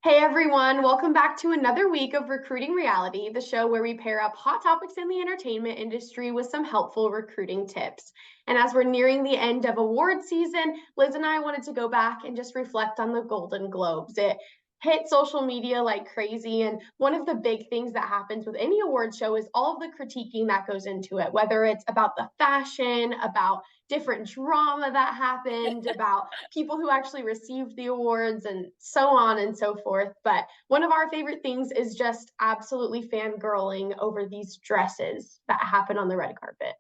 Hey everyone, welcome back to another week of Recruiting Reality, the show where we pair up hot topics in the entertainment industry with some helpful recruiting tips. And as we're nearing the end of award season, Liz and I wanted to go back and just reflect on the Golden Globes. It hit social media like crazy. And one of the big things that happens with any award show is all of the critiquing that goes into it, whether it's about the fashion, about different drama that happened, about people who actually received the awards, and so on and so forth. But one of our favorite things is just absolutely fangirling over these dresses that happen on the red carpet.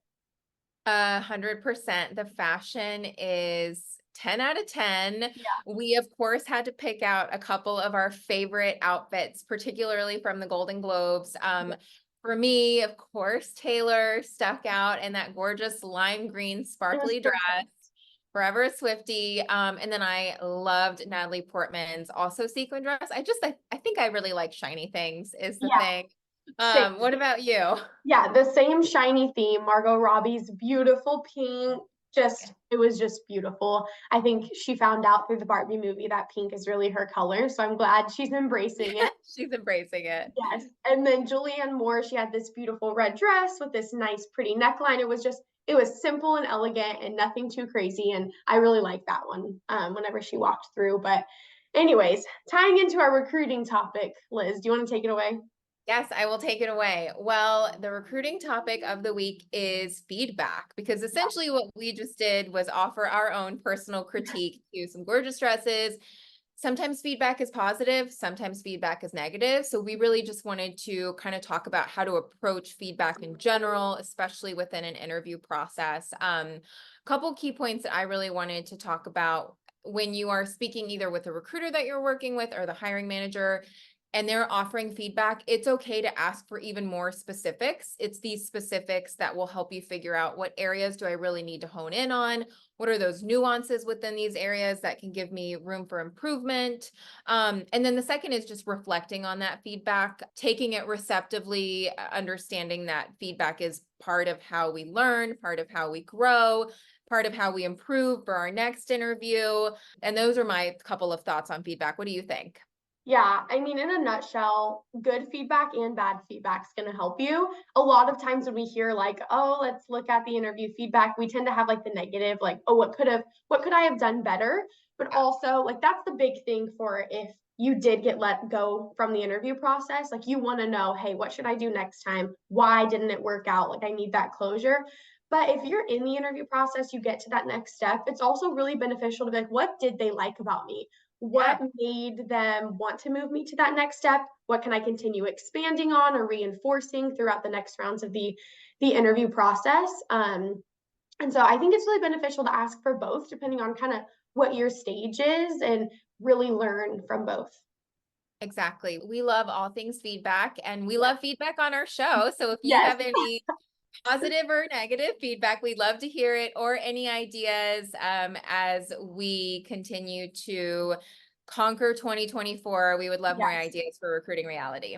100%. The fashion is 10 out of 10. Yeah. We, of course, had to pick out a couple of our favorite outfits, particularly from the Golden Globes. For me, of course, Taylor stuck out in that gorgeous lime green It was sparkly so dress. Forever a Swiftie. And then I loved Natalie Portman's also sequin dress. I think I really like shiny things is the yeah, thing. same. What about you? Yeah, the same shiny theme. Margot Robbie's beautiful pink. Just it was just beautiful. I think she found out through the Barbie movie that pink is really her color, so I'm glad she's embracing it. She's embracing it. Yes. And then Julianne Moore, she had this beautiful red dress with this nice, pretty neckline. It was simple and elegant and nothing too crazy. And I really liked that one whenever she walked through. But, anyways, tying into our recruiting topic, Liz, do you want to take it away? Yes, I will take it away. Well, the recruiting topic of the week is feedback, because essentially what we just did was offer our own personal critique to some gorgeous dresses. Sometimes feedback is positive, sometimes feedback is negative. So we really just wanted to kind of talk about how to approach feedback in general, especially within an interview process. Couple key points that I really wanted to talk about when you are speaking either with the recruiter that you're working with or the hiring manager and they're offering feedback, it's okay to ask for even more specifics. It's these specifics that will help you figure out what areas do I really need to hone in on? What are those nuances within these areas that can give me room for improvement? And then the second is just reflecting on that feedback, taking it receptively, understanding that feedback is part of how we learn, part of how we grow, part of how we improve for our next interview. And those are my couple of thoughts on feedback. What do you think? Yeah, I mean, in a nutshell, good feedback and bad feedback is going to help you. A lot of times when we hear like, "Oh, let's look at the interview feedback," we tend to have like the negative, like, "Oh, what could I have done better?" But also, like that's the big thing for if you did get let go from the interview process, like you want to know, "Hey, what should I do next time? Why didn't it work out? Like I need that closure." But if you're in the interview process, you get to that next step, it's also really beneficial to be like, "What did they like about me? What Yeah. made them want to move me to that next step? What can I continue expanding on or reinforcing throughout the next rounds of the interview process?" And so I think it's really beneficial to ask for both, depending on kind of what your stage is, and really learn from both. Exactly. We love all things feedback and we Yeah. love feedback on our show. So if you Yes. have any positive or negative feedback, we'd love to hear it or any ideas as we continue to conquer 2024. We would love more Yes. ideas for recruiting reality.